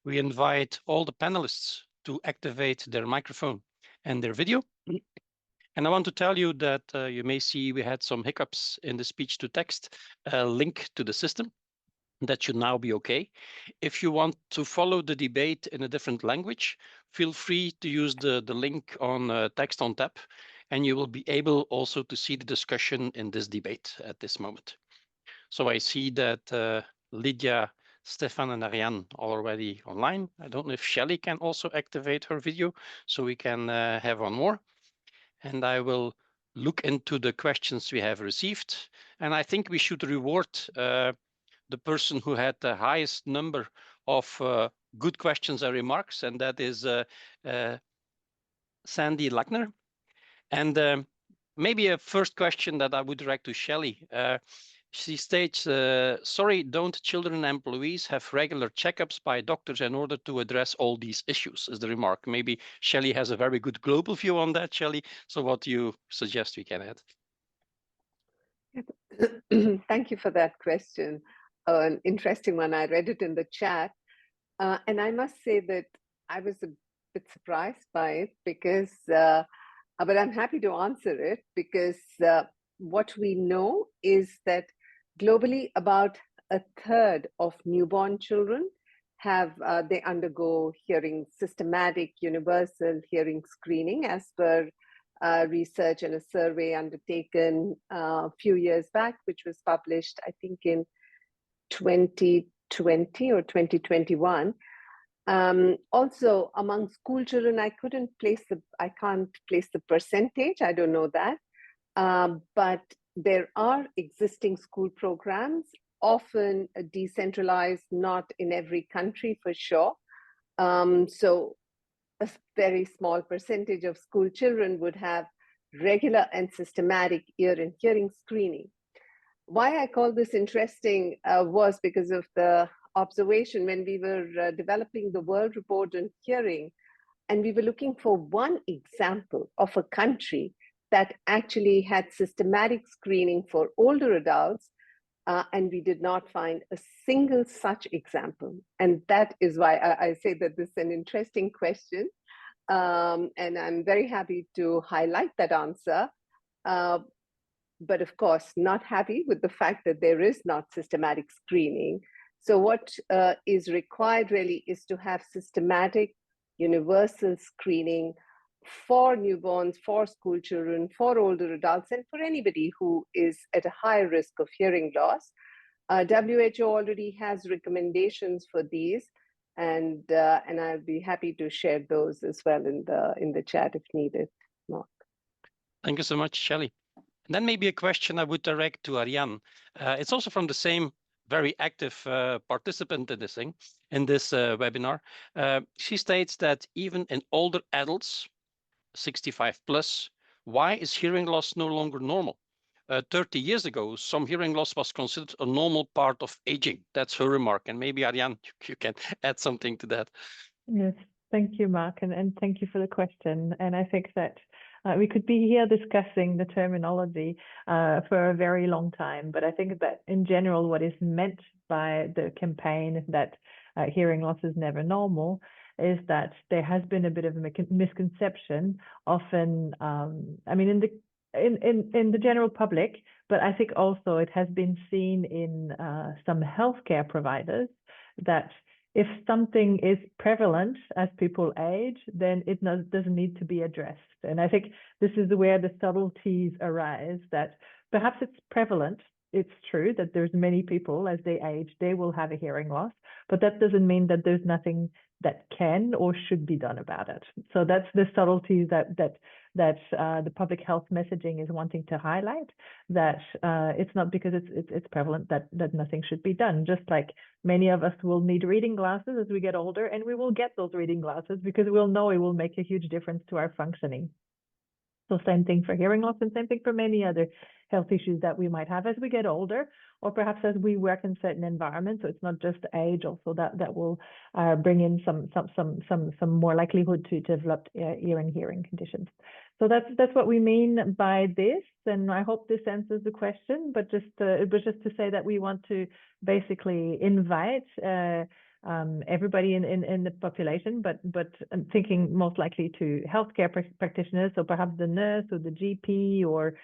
we invite all the panelists to activate their microphone and their video. And I want to tell you that you may see we had some hiccups in the speech-to-text link to the system. That should now be okay. If you want to follow the debate in a different language, feel free to use the link on Text on Tap, and you will be able also to see the discussion in this debate at this moment. So I see that Lidia, Stefan, and Ariane are already online. I don't know if Shelly can also activate her video, so we can have one more. And I will look into the questions we have received. And I think we should reward the person who had the highest number of good questions and remarks, and that is Sandy Lackner. And maybe a first question that I would direct to Shelly. She states, sorry, don't children and employees have regular checkups by doctors in order to address all these issues, is the remark. Maybe Shelly has a very good global view on that, Shelly. So what do you suggest we can add? Thank you for that question. An interesting one. I read it in the chat. And I must say that I was a bit surprised by it because, but I'm happy to answer it because what we know is that globally about a third of newborn children have, they undergo systematic universal hearing screening as per research and a survey undertaken a few years back, which was published, I think, in 2020 or 2021. Also, among school children, I can't place the percentage. I don't know that, but there are existing school programs, often decentralized, not in every country for sure. So a very small percentage of school children would have regular and systematic ear and hearing screening. Why I call this interesting was because of the observation when we were developing the World Report on Hearing, and we were looking for one example of a country that actually had systematic screening for older adults, and we did not find a single such example. And that is why I say that this is an interesting question, and I'm very happy to highlight that answer. But of course, not happy with the fact that there is not systematic screening. So what is required really is to have systematic universal screening for newborns, for school children, for older adults, and for anybody who is at a high risk of hearing loss. WHO already has recommendations for these, and I'll be happy to share those as well in the chat if needed. Mark. Thank you so much, Shelly. And then maybe a question I would direct to Ariane. It's also from the same very active participant in this webinar. She states that even in older adults, 65 plus, why is hearing loss no longer normal? 30 years ago, some hearing loss was considered a normal part of aging. That's her remark. And maybe Ariane, you can add something to that. Yes, thank you, Mark, and thank you for the question. And I think that we could be here discussing the terminology for a very long time, but I think that in general, what is meant by the campaign that hearing loss is never normal is that there has been a bit of a misconception, often, I mean, in the general public, but I think also it has been seen in some healthcare providers that if something is prevalent as people age, then it doesn't need to be addressed. And I think this is where the subtleties arise, that perhaps it's prevalent. It's true that there's many people as they age, they will have a hearing loss, but that doesn't mean that there's nothing that can or should be done about it. So that's the subtleties that the public health messaging is wanting to highlight, that it's not because it's prevalent that nothing should be done. Just like many of us will need reading glasses as we get older, and we will get those reading glasses because we'll know it will make a huge difference to our functioning. So same thing for hearing loss, and same thing for many other health issues that we might have as we get older, or perhaps as we work in certain environments. So it's not just age, also that will bring in some more likelihood to develop ear and hearing conditions. So that's what we mean by this, and I hope this answers the question. But it was just to say that we want to basically invite everybody in the population, but I'm thinking most likely to healthcare practitioners, so perhaps the nurse or the GP or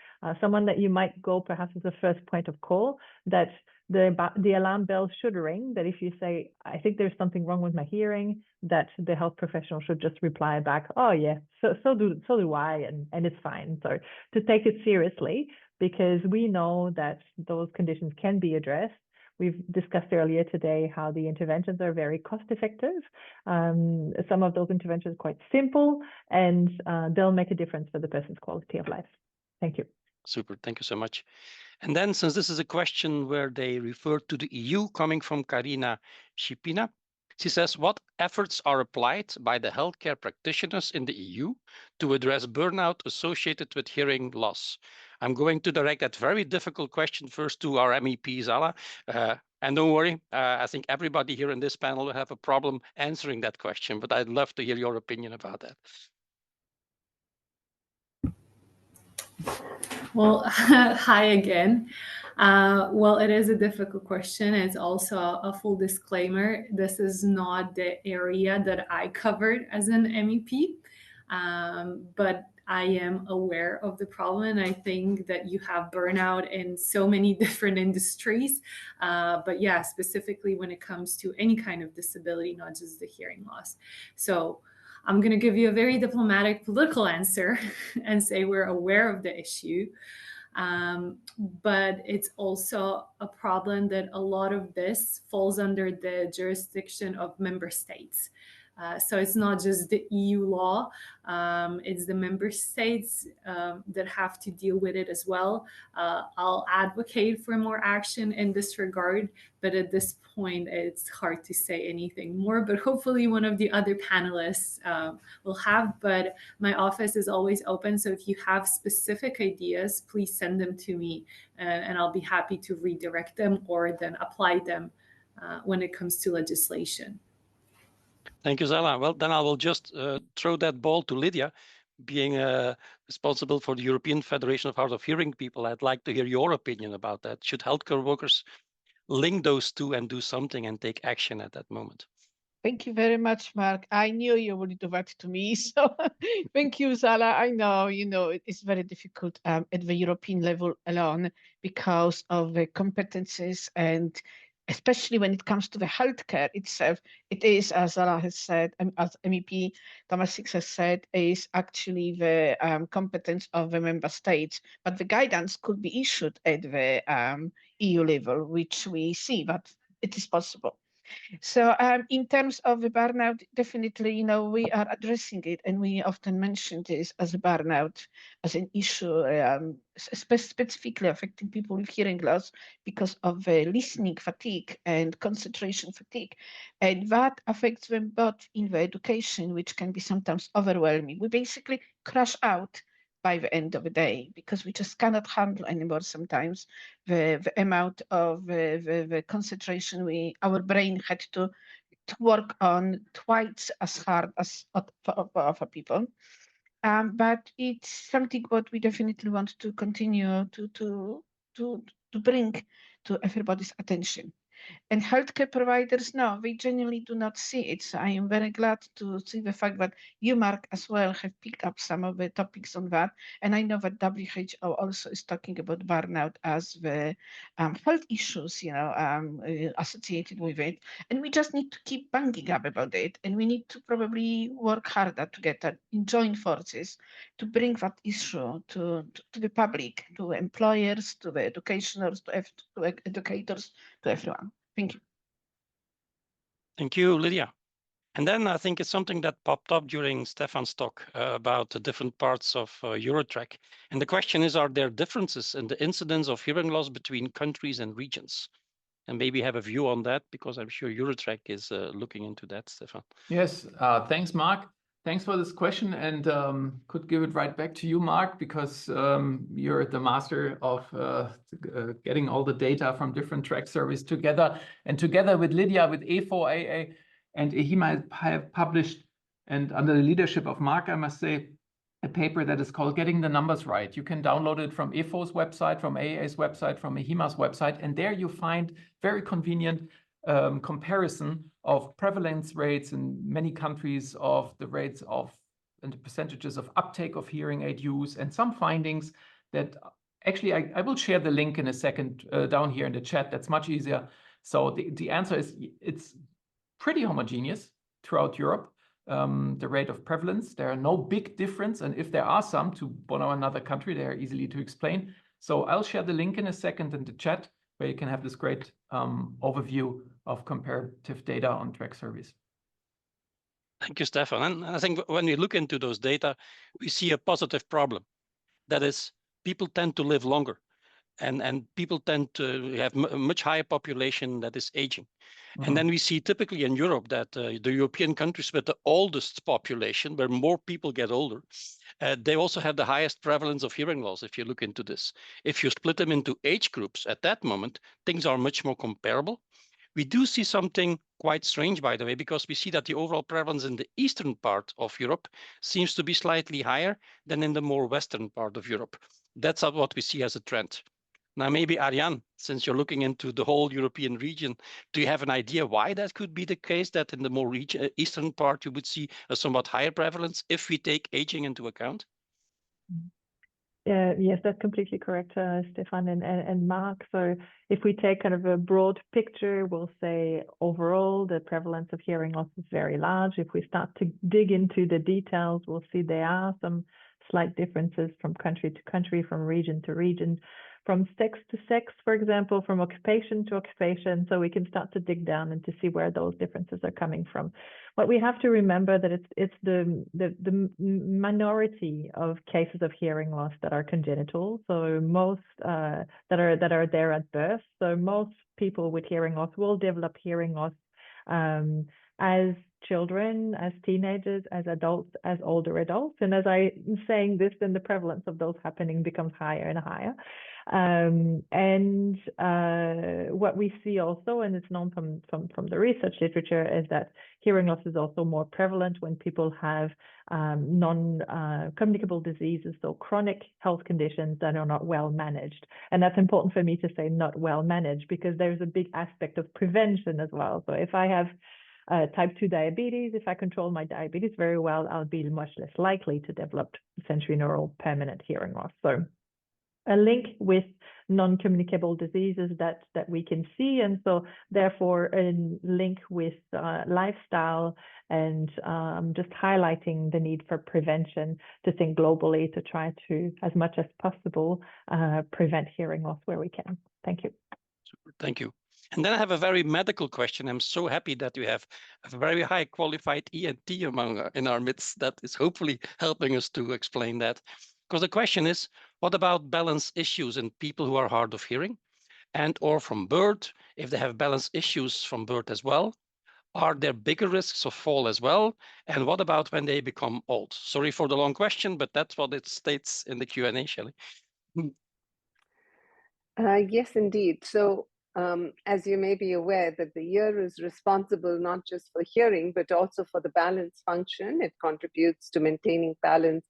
someone that you might go perhaps as a first point of call, that the alarm bell should ring, that if you say, I think there's something wrong with my hearing, that the health professional should just reply back, oh yeah, so do I, and it's fine. So to take it seriously, because we know that those conditions can be addressed. We've discussed earlier today how the interventions are very cost effective. Some of those interventions are quite simple, and they'll make a difference for the person's quality of life. Thank you. Super, thank you so much. And then, since this is a question where they refer to the EU, coming from Karina Shipina, she says, what efforts are applied by the healthcare practitioners in the EU to address burnout associated with hearing loss? I'm going to direct that very difficult question first to our MEP, Zala. And don't worry, I think everybody here in this panel will have a problem answering that question, but I'd love to hear your opinion about that. Well, hi again. Well, it is a difficult question. It's also a full disclaimer. This is not the area that I covered as an MEP, but I am aware of the problem. And I think that you have burnout in so many different industries. But yeah, specifically when it comes to any kind of disability, not just the hearing loss. So I'm going to give you a very diplomatic political answer and say we're aware of the issue. But it's also a problem that a lot of this falls under the jurisdiction of member states. So it's not just the EU law, it's the member states that have to deal with it as well. I'll advocate for more action in this regard, but at this point, it's hard to say anything more, but hopefully one of the other panelists will have, but my office is always open. So if you have specific ideas, please send them to me and I'll be happy to redirect them or then apply them when it comes to legislation. Thank you, Zala. Well, then I will just throw that ball to Lidia. Being responsible for the European Federation of Hard of Hearing people, I'd like to hear your opinion about that. Should healthcare workers link those two and do something and take action at that moment? Thank you very much, Mark. I knew you would do that to me. So thank you, Zala. I know, it's very difficult at the European level alone because of the competencies, and especially when it comes to the healthcare itself, it is, as Zala has said, as MEP Tomasic has said, is actually the competence of the member states. But the guidance could be issued at the EU level, which we see, but it is possible. So in terms of the burnout, definitely, we are addressing it, and we often mention this as a burnout, as an issue specifically affecting people with hearing loss because of listening fatigue and concentration fatigue. And that affects them both in the education, which can be sometimes overwhelming. We basically crash out by the end of the day because we just cannot handle anymore sometimes the amount of the concentration our brain had to work on twice as hard as for other people. But it's something what we definitely want to continue to bring to everybody's attention. And healthcare providers, no, they genuinely do not see it. So I am very glad to see the fact that you, Mark, as well have picked up some of the topics on that. And I know that WHO also is talking about burnout as the health issues, associated with it. And we just need to keep banging up about it. And we need to probably work harder together in joint forces to bring that issue to the public, to employers, to the educationers, to educators, to everyone. Thank you. Thank you, Lidia. And then I think it's something that popped up during Stefan's talk about the different parts of Eurotrack. And the question is, are there differences in the incidence of hearing loss between countries and regions? And maybe have a view on that, because I'm sure Eurotrack is looking into that, Stefan. Yes, thanks, Mark. Thanks for this question, and could give it right back to you, Mark, because you're the master of getting all the data from different track surveys together. And together with Lidia, with EFHOH and EHIMA, have published, and under the leadership of Mark, I must say, a paper that is called Getting the Numbers Right. You can download it from EFHOH's website, from AA's website, from EHIMA's website, and there you find very convenient comparison of prevalence rates in many countries, of the rates of and the percentages of uptake of hearing aid use, and some findings that actually I will share the link in a second down here in the chat. That's much easier. So the answer is it's pretty homogeneous throughout Europe. The rate of prevalence, there are no big difference, and if there are some to one or another country, they are easily to explain. So I'll share the link in a second in the chat where you can have this great overview of comparative data on track surveys. Thank you, Stefan. And I think when we look into those data, we see a positive problem. That is, people tend to live longer, and people tend to have a much higher population that is aging. And then we see typically in Europe that the European countries with the oldest population, where more people get older, they also have the highest prevalence of hearing loss if you look into this. If you split them into age groups at that moment, things are much more comparable. We do see something quite strange, by the way, because we see that the overall prevalence in the eastern part of Europe seems to be slightly higher than in the more western part of Europe. That's what we see as a trend. Now, maybe Ariane, since you're looking into the whole European region, do you have an idea why that could be the case, that in the more eastern part you would see a somewhat higher prevalence if we take aging into account? Yes, that's completely correct, Stefan and Mark. So if we take kind of a broad picture, we'll say overall the prevalence of hearing loss is very large. If we start to dig into the details, we'll see there are some slight differences from country to country, from region to region, from sex to sex, for example, from occupation to occupation. So we can start to dig down and to see where those differences are coming from. But we have to remember that it's the minority of cases of hearing loss that are congenital. So most that are there at birth. So most people with hearing loss will develop hearing loss as children, as teenagers, as adults, as older adults. And as I'm saying this, then the prevalence of those happening becomes higher and higher. What we see also, and it's known from the research literature, is that hearing loss is also more prevalent when people have non-communicable diseases, so chronic health conditions that are not well managed. And that's important for me to say not well managed, because there's a big aspect of prevention as well. So if I have type 2 diabetes, if I control my diabetes very well, I'll be much less likely to develop sensorineural permanent hearing loss. So a link with non-communicable diseases that we can see, and so therefore a link with lifestyle, and just highlighting the need for prevention, to think globally to try to, as much as possible, prevent hearing loss where we can. Thank you. Super, thank you. And then I have a very medical question. I'm so happy that we have a very high qualified ENT in our midst that is hopefully helping us to explain that. Because the question is, what about balance issues in people who are hard of hearing and or from birth, if they have balance issues from birth as well? Are there bigger risks of fall as well? And what about when they become old? Sorry for the long question, but that's what it states in the Q&A, Shelly. Yes, indeed. So as you may be aware, that the ear is responsible not just for hearing, but also for the balance function. It contributes to maintaining balance,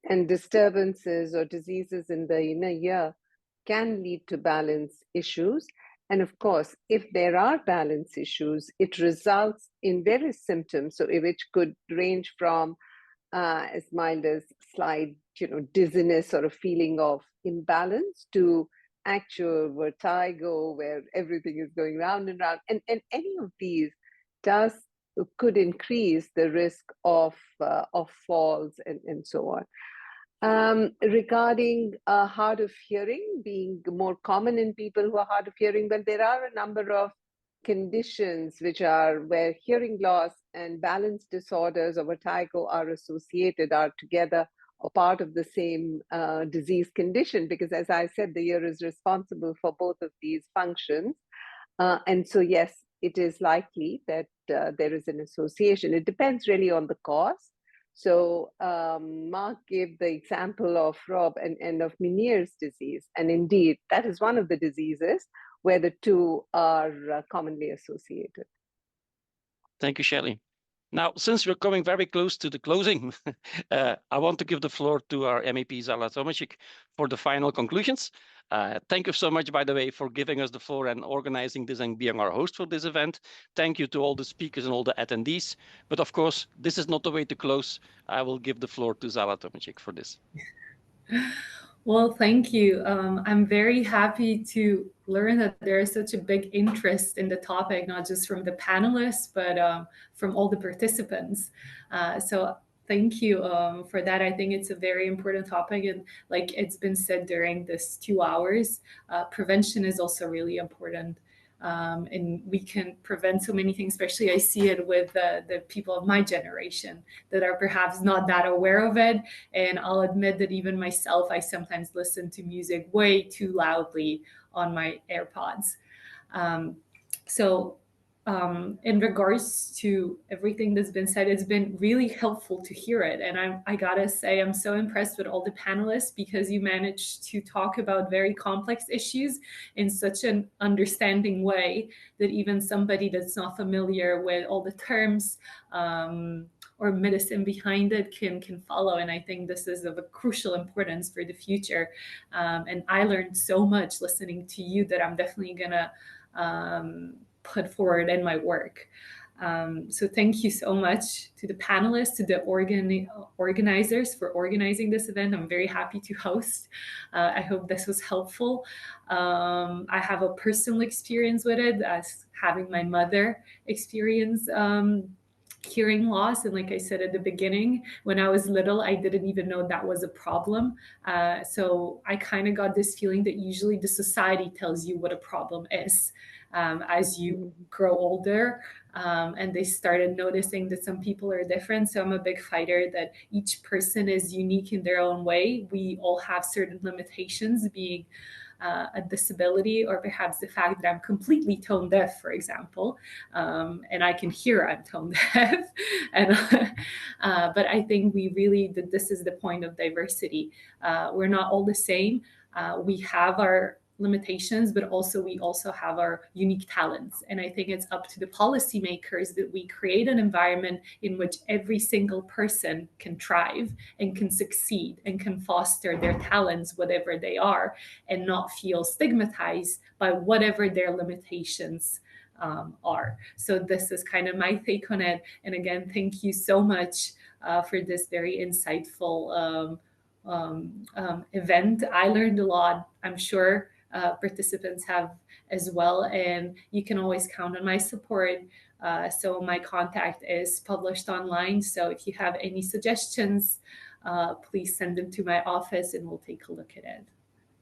and disturbances or diseases in the inner ear can lead to balance issues. And of course, if there are balance issues, it results in various symptoms, so which could range from as mild as slight, dizziness or a feeling of imbalance, to actual vertigo where everything is going round and round. And any of these could increase the risk of falls and so on. Regarding hard of hearing being more common in people who are hard of hearing, but there are a number of conditions where hearing loss and balance disorders or vertigo are associated, are together or part of the same disease condition, because as I said, the ear is responsible for both of these functions. And so, yes, it is likely that there is an association. It depends really on the cause. So Mark gave the example of Rob and of Meniere's disease. And indeed, that is one of the diseases where the two are commonly associated. Thank you, Shelly. Now, since we're coming very close to the closing, I want to give the floor to our MEP Zala Tomasic for the final conclusions. Thank you so much, by the way, for giving us the floor and organizing this and being our host for this event. Thank you to all the speakers and all the attendees. But of course, this is not the way to close. I will give the floor to Zala Tomasic for this. Well, thank you. I'm very happy to learn that there is such a big interest in the topic, not just from the panelists, but from all the participants. So thank you for that. I think it's a very important topic. And like it's been said during this 2 hours, prevention is also really important. And we can prevent so many things, especially I see it with the people of my generation that are perhaps not that aware of it. And I'll admit that even myself, I sometimes listen to music way too loudly on my AirPods. In regards to everything that's been said, it's been really helpful to hear it. And I gotta say, I'm so impressed with all the panelists because you managed to talk about very complex issues in such an understanding way that even somebody that's not familiar with all the terms or medicine behind it can follow. And I think this is of a crucial importance for the future. And I learned so much listening to you that I'm definitely gonna put forward in my work. So thank you so much to the panelists, to the organizers for organizing this event. I'm very happy to host. I hope this was helpful. I have a personal experience with it as having my mother experience hearing loss. And like I said at the beginning, when I was little, I didn't even know that was a problem. So I kind of got this feeling that usually the society tells you what a problem is. As you grow older, and they started noticing that some people are different. So I'm a big fighter that each person is unique in their own way. We all have certain limitations, being a disability, or perhaps the fact that I'm completely tone deaf, for example, and I can hear I'm tone deaf. And but I think this is the point of diversity. We're not all the same. We have our limitations, but we also have our unique talents. And I think it's up to the policymakers that we create an environment in which every single person can thrive and can succeed and can foster their talents, whatever they are, and not feel stigmatized by whatever their limitations are. So this is kind of my take on it. And again, thank you so much for this very insightful event. I learned a lot. I'm sure participants have as well, and you can always count on my support. So my contact is published online. So if you have any suggestions, please send them to my office and we'll take a look at it.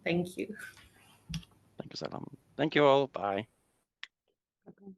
Thank you. Thank you, Salam. Thank you all. Bye. Okay.